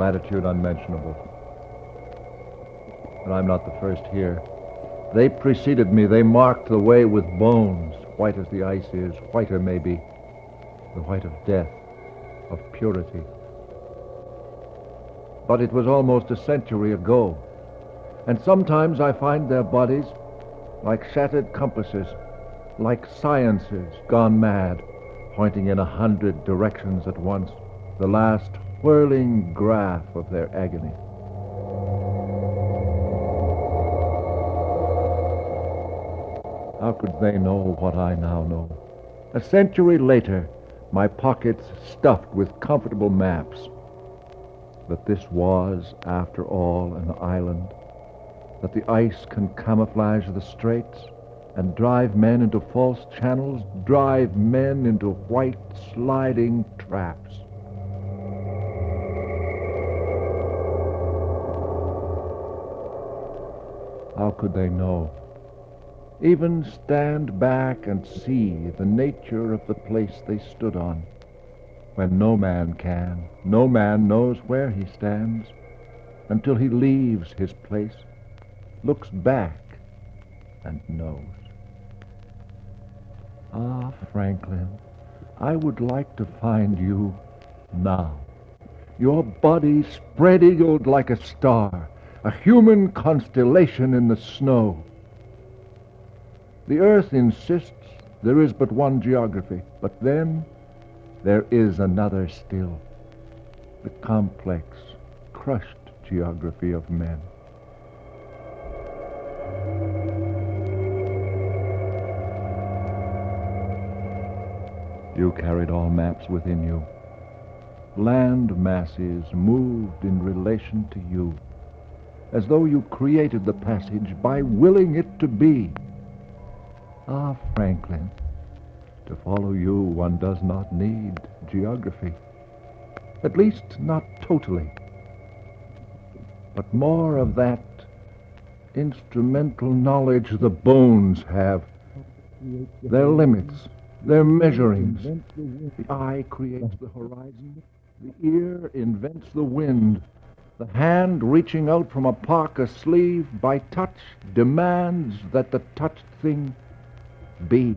latitude unmentionable. But I'm not the first here. They preceded me. They marked the way with bones, white as the ice is, whiter maybe, the white of death, of purity. But it was almost a century ago, and sometimes I find their bodies like shattered compasses, like sciences gone mad, pointing in 100 directions at once, the last whirling graph of their agony. How could they know what I now know? A century later, my pockets stuffed with comfortable maps, that this was, after all, an island, that the ice can camouflage the straits and drive men into false channels, drive men into white sliding traps. How could they know? Even stand back and see the nature of the place they stood on, when no man can, no man knows where he stands, until he leaves his place, looks back, and knows. Ah, Franklin, I would like to find you now, your body spread-eagled like a star, a human constellation in the snow. The earth insists there is but one geography, but then there is another still, the complex, crushed geography of men. You carried all maps within you. Land masses moved in relation to you, as though you created the passage by willing it to be. Ah, Franklin, to follow you one does not need geography. At least not totally. But more of that instrumental knowledge the bones have. Their limits, their measurings. The eye creates the horizon. The ear invents the wind. The hand reaching out from a parka sleeve by touch demands that the touched thing be.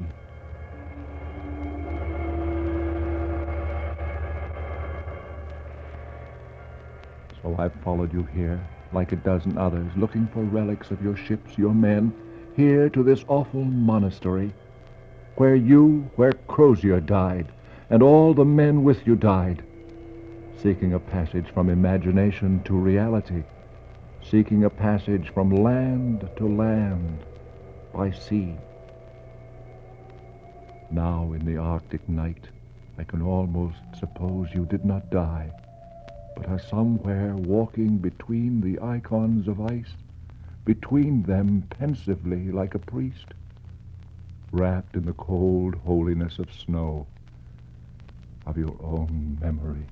So I've followed you here, like a dozen others, looking for relics of your ships, your men, here to this awful monastery, where Crozier died, and all the men with you died, seeking a passage from imagination to reality, seeking a passage from land to land, by sea. Now, in the Arctic night, I can almost suppose you did not die, but are somewhere walking between the icons of ice, between them pensively like a priest, wrapped in the cold holiness of snow, of your own memory.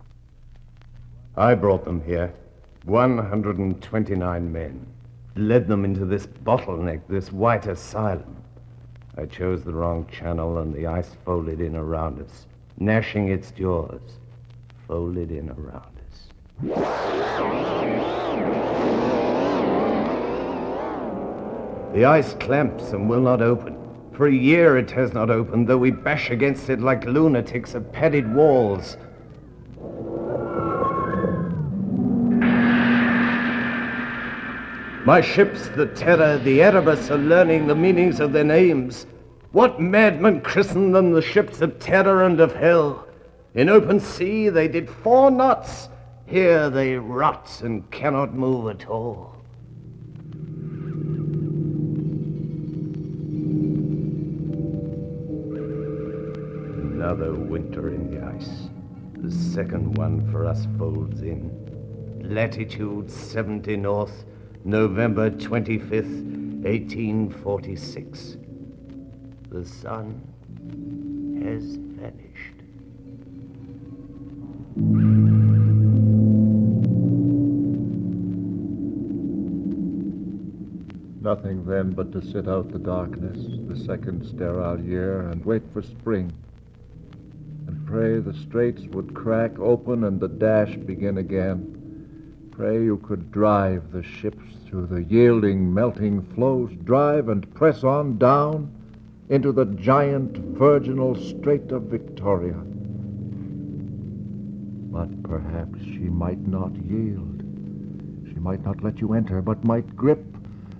I brought them here, 129 men, led them into this bottleneck, this white asylum. I chose the wrong channel, and the ice folded in around us, gnashing its jaws, folded in around us. The ice clamps and will not open. For a year it has not opened, though we bash against it like lunatics at padded walls. My ships, the Terror, the Erebus, are learning the meanings of their names. What madman christened them the ships of terror and of hell? In open sea they did 4 knots. Here they rot and cannot move at all. Another winter in the ice. The second one for us folds in. Latitude 70 north, November 25th, 1846. The sun has vanished. Nothing then but to sit out the darkness, the second sterile year, and wait for spring, and pray the straits would crack open and the dash begin again, Pray you could drive the ships through the yielding, melting flows, drive and press on down into the giant virginal Strait of Victoria. But perhaps she might not yield. She might not let you enter, but might grip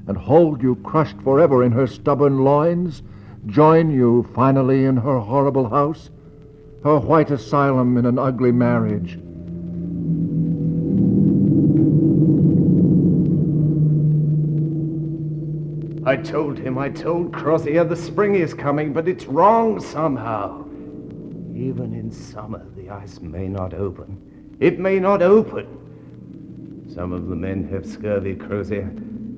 and hold you crushed forever in her stubborn loins, join you finally in her horrible house, her white asylum in an ugly marriage. I told Crozier the spring is coming, but it's wrong somehow. Even in summer, the ice may not open. It may not open. Some of the men have scurvy, Crozier.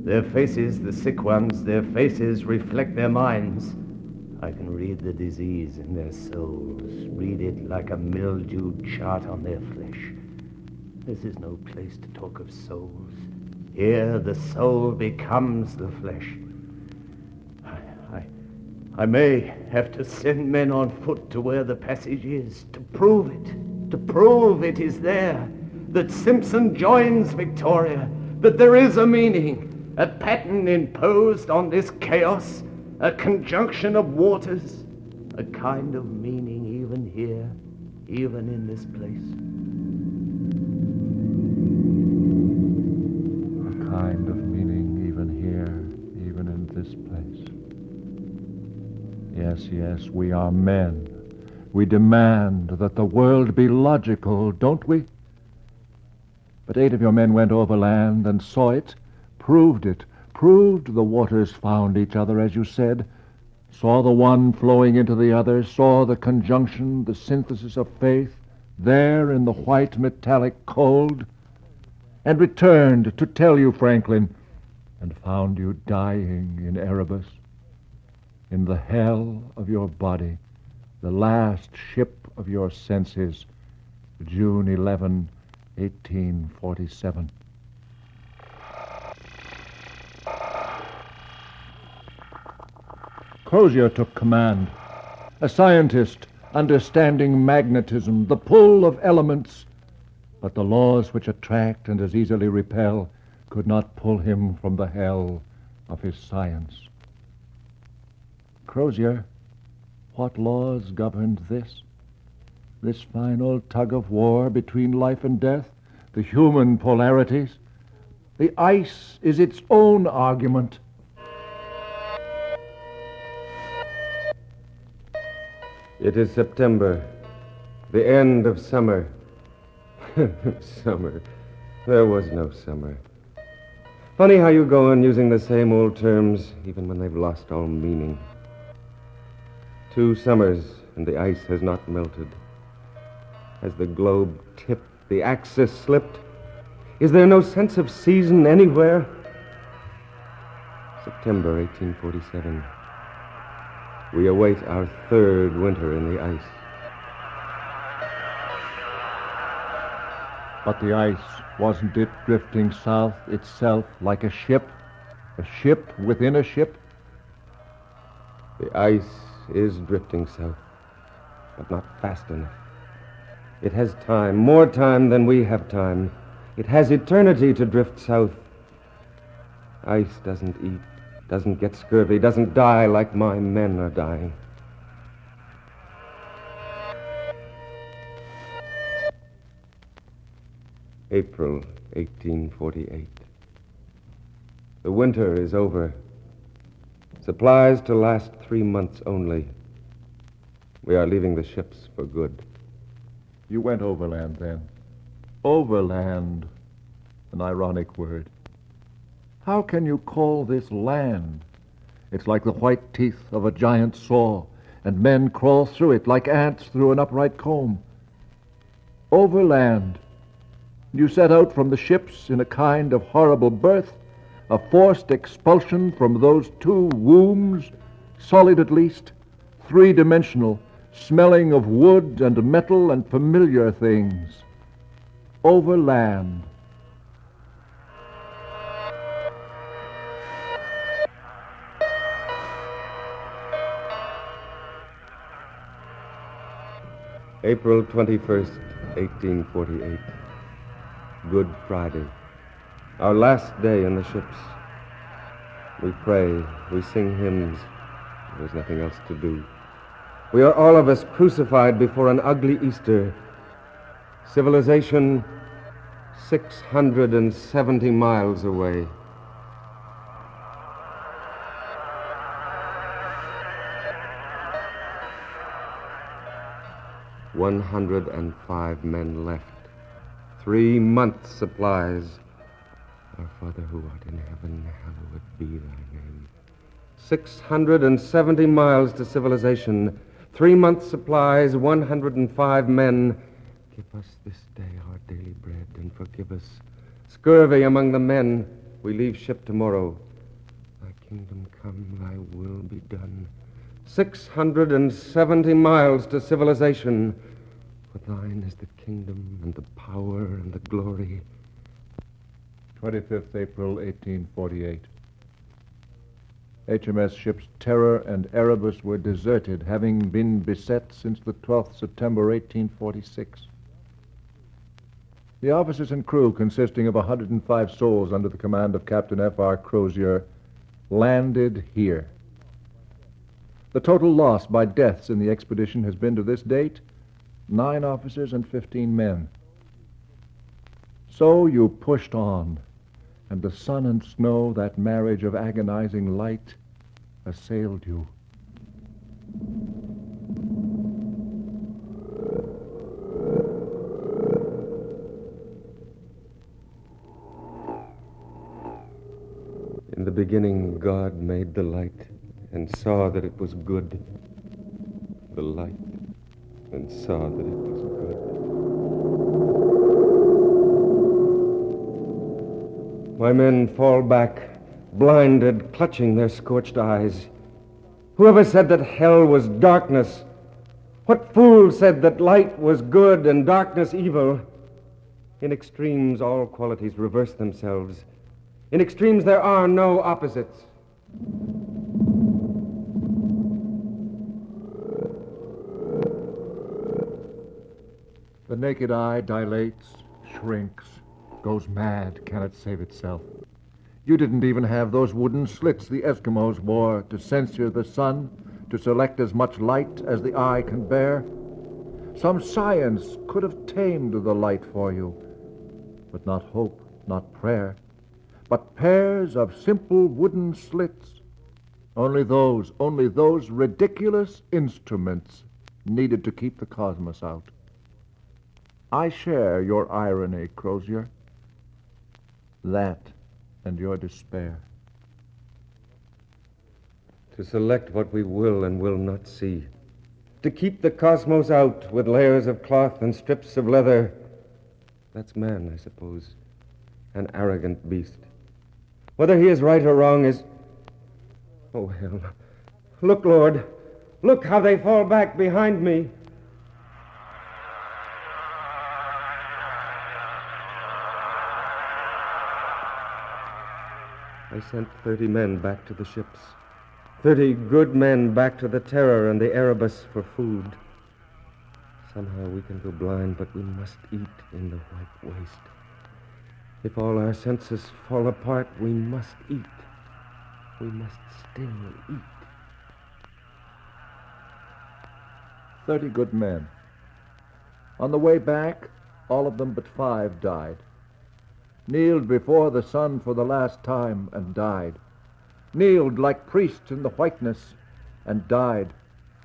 Their faces, the sick ones, their faces reflect their minds. I can read the disease in their souls, read it like a mildewed chart on their flesh. This is no place to talk of souls. Here the soul becomes the flesh. I may have to send men on foot to where the passage is, to prove it is there, that Simpson joins Victoria, that there is a meaning, a pattern imposed on this chaos, a conjunction of waters, a kind of meaning even here, even in this place. A kind of meaning even here, even in this place. Yes, we are men. We demand that the world be logical, don't we? But 8 of your men went overland and saw it, proved the waters found each other, as you said, saw the one flowing into the other, saw the conjunction, the synthesis of faith, there in the white metallic cold, and returned to tell you, Franklin, and found you dying in Erebus, in the hell of your body, the last ship of your senses, June 11, 1847. Crozier took command, a scientist understanding magnetism, the pull of elements, but the laws which attract and as easily repel could not pull him from the hell of his science. Crozier, what laws governed this? This final tug of war between life and death, the human polarities? The ice is its own argument. It is September, the end of summer. Summer. There was no summer. Funny how you go on using the same old terms, even when they've lost all meaning. 2 summers, and the ice has not melted. Has the globe tipped, the axis slipped? Is there no sense of season anywhere? September 1847. We await our 3rd winter in the ice. But the ice, wasn't it drifting south itself like a ship within a ship? The ice is drifting south, but not fast enough. It has time, more time than we have time. It has eternity to drift south. Ice doesn't eat, doesn't get scurvy, doesn't die like my men are dying. April 1848. The winter is over. Supplies to last 3 months only. We are leaving the ships for good. You went overland then. Overland. An ironic word. How can you call this land? It's like the white teeth of a giant saw, and men crawl through it like ants through an upright comb. Overland. You set out from the ships in a kind of horrible birth, a forced expulsion from those 2 wombs, solid at least, 3-dimensional, smelling of wood and metal and familiar things. Overland. April 21st, 1848. Good Friday. Our last day in the ships. We pray, we sing hymns. There's nothing else to do. We are all of us crucified before an ugly Easter. Civilization 670 miles away. "105 men left. 3 months' supplies. Our Father who art in heaven, hallowed be thy name." 670 miles to civilization. 3 months' supplies, 105 men. Give us this day our daily bread, and forgive us scurvy among the men. We leave ship tomorrow. Thy kingdom come, thy will be done. 670 miles to civilization. For thine is the kingdom and the power and the glory. 25th April, 1848. HMS ships Terror and Erebus were deserted, having been beset since the 12th September, 1846. The officers and crew, consisting of 105 souls under the command of Captain F.R. Crozier, landed here. The total loss by deaths in the expedition has been to this date 9 officers and 15 men. So you pushed on, and the sun and snow, that marriage of agonizing light, assailed you. In the beginning, God made the light and saw that it was good. The light and saw that it was good. My men fall back, blinded, clutching their scorched eyes. Whoever said that hell was darkness? What fool said that light was good and darkness evil? In extremes, all qualities reverse themselves. In extremes, there are no opposites. The naked eye dilates, shrinks, goes mad, cannot save itself. You didn't even have those wooden slits the Eskimos wore to censor the sun, to select as much light as the eye can bear. Some science could have tamed the light for you, but not hope, not prayer, but pairs of simple wooden slits. Only those ridiculous instruments needed to keep the cosmos out. I share your irony, Crozier. That and your despair. To select what we will and will not see. To keep the cosmos out with layers of cloth and strips of leather. That's man, I suppose. An arrogant beast. Whether he is right or wrong is... Oh, hell. Look, Lord. Look how they fall back behind me. I sent 30 men back to the ships. 30 good men back to the Terror and the Erebus for food. Somehow we can go blind, but we must eat in the white waste. If all our senses fall apart, we must eat. We must still eat. 30 good men. On the way back, all of them but 5 died. Kneeled before the sun for the last time and died. Kneeled like priests in the whiteness and died.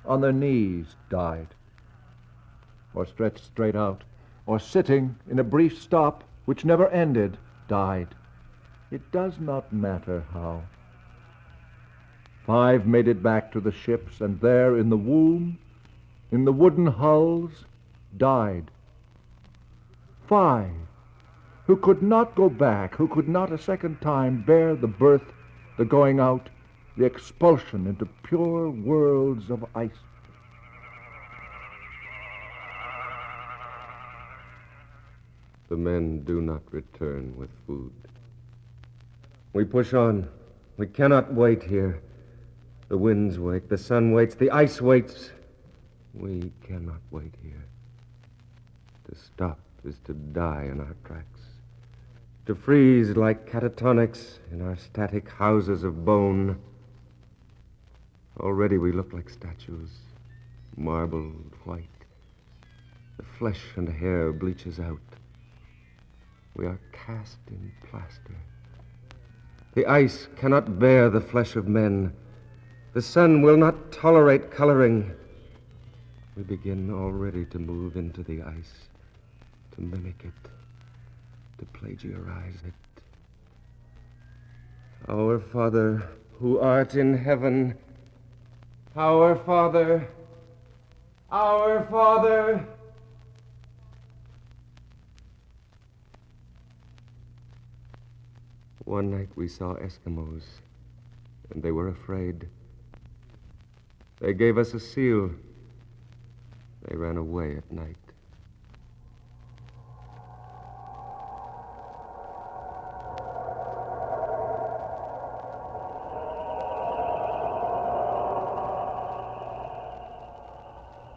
On their knees died. Or stretched straight out, or sitting in a brief stop which never ended, died. It does not matter how. 5 made it back to the ships, and there in the womb, in the wooden hulls, died. 5 who could not go back, who could not a second time bear the birth, the going out, the expulsion into pure worlds of ice. The men do not return with food. We push on. We cannot wait here. The winds wait, the sun waits, the ice waits. We cannot wait here. To stop is to die in our tracks. to freeze like catatonics in our static houses of bone. Already we look like statues, marbled white. The flesh and hair bleaches out. We are cast in plaster. The ice cannot bear the flesh of men. The sun will not tolerate coloring. We begin already to move into the ice, to mimic it, to plagiarize it. Our Father, who art in heaven, our Father, our Father. One night we saw Eskimos, and they were afraid. They gave us a seal. They ran away at night.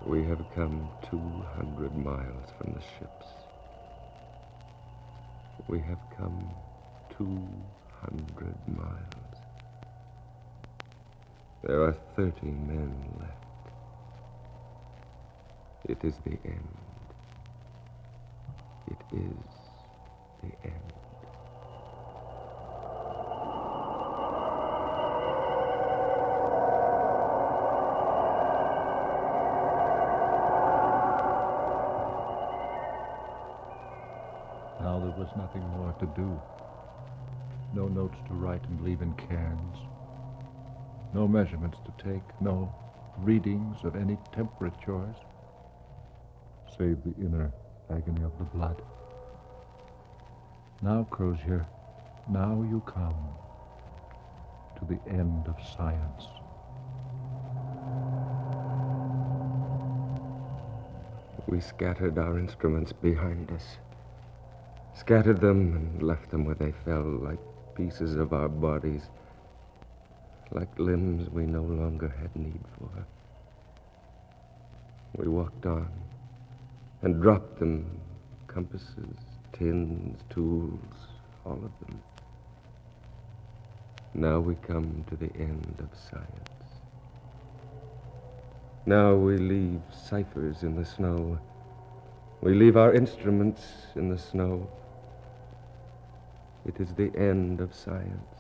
We have come 200 miles from the ships. We have come 200 miles. There are 30 men left. It is the end. It is the end. Now there was nothing more to do. No notes to write and leave in cairns. No measurements to take. No readings of any temperatures, save the inner agony of the blood. Now, Crozier, now you come to the end of science. We scattered our instruments behind us. Scattered them and left them where they fell, like pieces of our bodies, like limbs we no longer had need for. We walked on and dropped them, compasses, tins, tools, all of them. Now we come to the end of science. Now we leave ciphers in the snow. We leave our instruments in the snow. It is the end of science.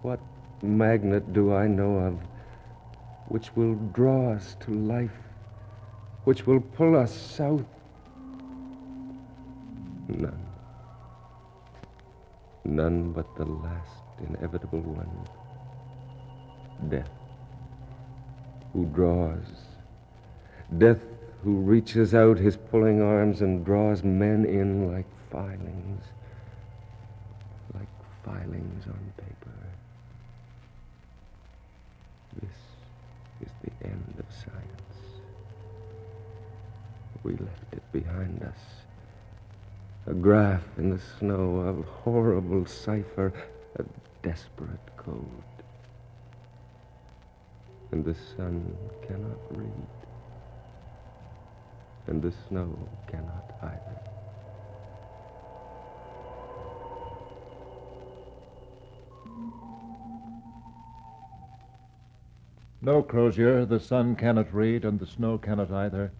What magnet do I know of which will draw us to life, which will pull us south? None. None but the last inevitable one. Death, who draws. Death, who reaches out his pulling arms and draws men in like filings on paper. This is the end of science. We left it behind us. A graph in the snow, a horrible cipher, a desperate code. And the sun cannot read. And the snow cannot either. No, Crozier, the sun cannot read and the snow cannot either.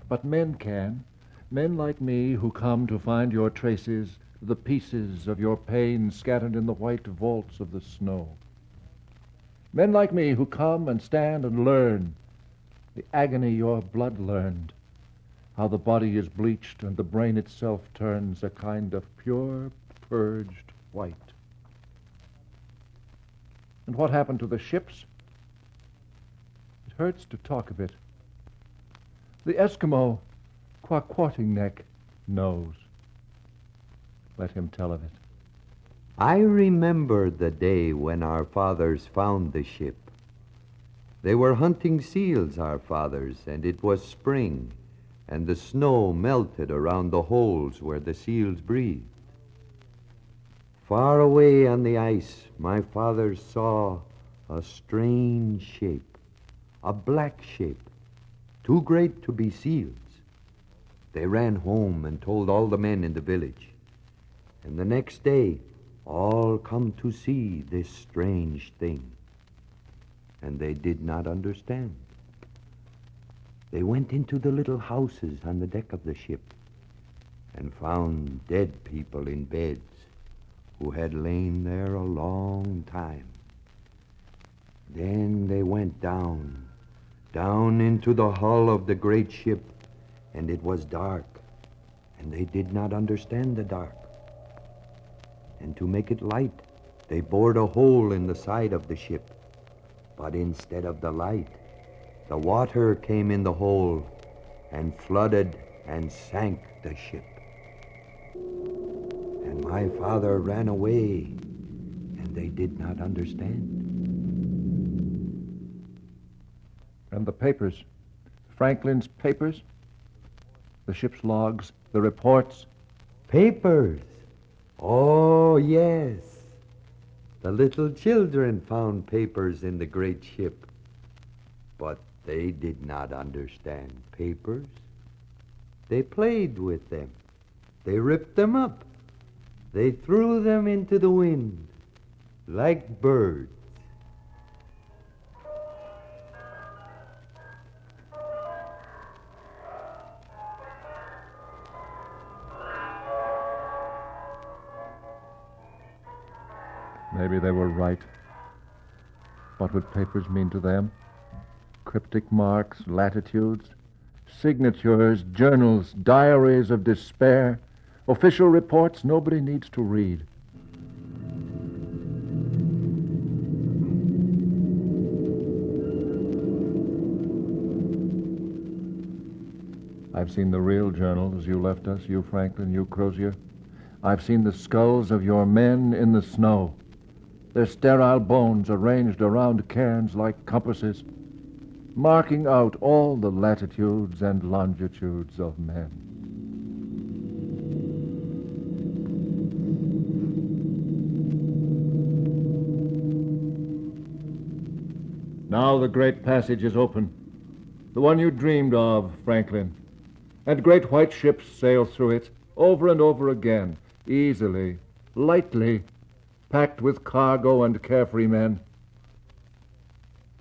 But men can. Men like me who come to find your traces, the pieces of your pain scattered in the white vaults of the snow. Men like me who come and stand and learn the agony your blood learned, how the body is bleached and the brain itself turns a kind of pure, purged white. And what happened to the ships? It hurts to talk of it. The Eskimo, Qaqortingneq, knows. Let him tell of it. I remember the day when our fathers found the ship. They were hunting seals, our fathers, and it was spring, and the snow melted around the holes where the seals breathed. Far away on the ice, my fathers saw a strange shape, a black shape, too great to be seals. They ran home and told all the men in the village. And the next day, all come to see this strange thing. And they did not understand. They went into the little houses on the deck of the ship and found dead people in beds who had lain there a long time. Then they went down into the hull of the great ship, and it was dark, and they did not understand the dark. And to make it light, they bored a hole in the side of the ship. But instead of the light, the water came in the hole and flooded and sank the ship. And my father ran away, and they did not understand. And the papers, Franklin's papers, the ship's logs, the reports. Papers? Oh, yes. The little children found papers in the great ship. But they did not understand papers. They played with them. They ripped them up. They threw them into the wind like birds. Maybe they were right. What would papers mean to them? Cryptic marks, latitudes, signatures, journals, diaries of despair, official reports nobody needs to read. I've seen the real journals you left us, you Franklin, you Crozier. I've seen the skulls of your men in the snow. Their sterile bones arranged around cairns like compasses, marking out all the latitudes and longitudes of men. Now the great passage is open, the one you dreamed of, Franklin, and great white ships sail through it over and over again, easily, lightly, packed with cargo and carefree men.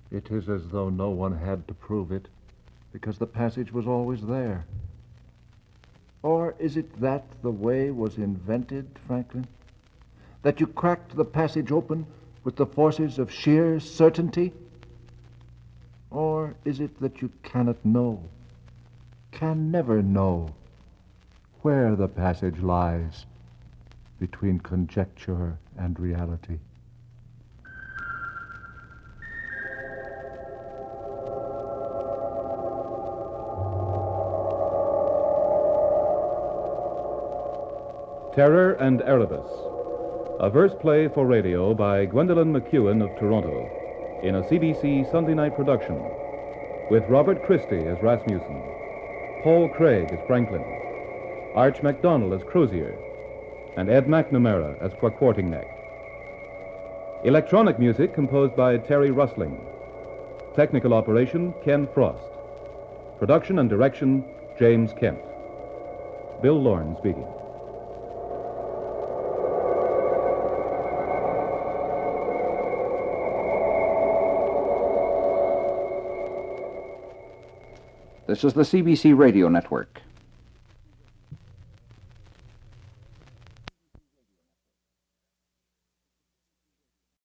It is as though no one had to prove it, because the passage was always there. Or is it that the way was invented, Franklin? That you cracked the passage open with the forces of sheer certainty? Or is it that you cannot know, can never know, where the passage lies between conjecture and reality? Terror and Erebus, a verse play for radio by Gwendolyn MacEwen of Toronto, in a CBC Sunday night production, with Robert Christie as Rasmussen, Paul Craig as Franklin, Arch MacDonald as Crozier, and Ed McNamara as Qaqortingneq. Electronic music composed by Terry Rustling. Technical operation, Ken Frost. Production and direction, James Kent. Bill Lorne speaking. This is the CBC Radio Network.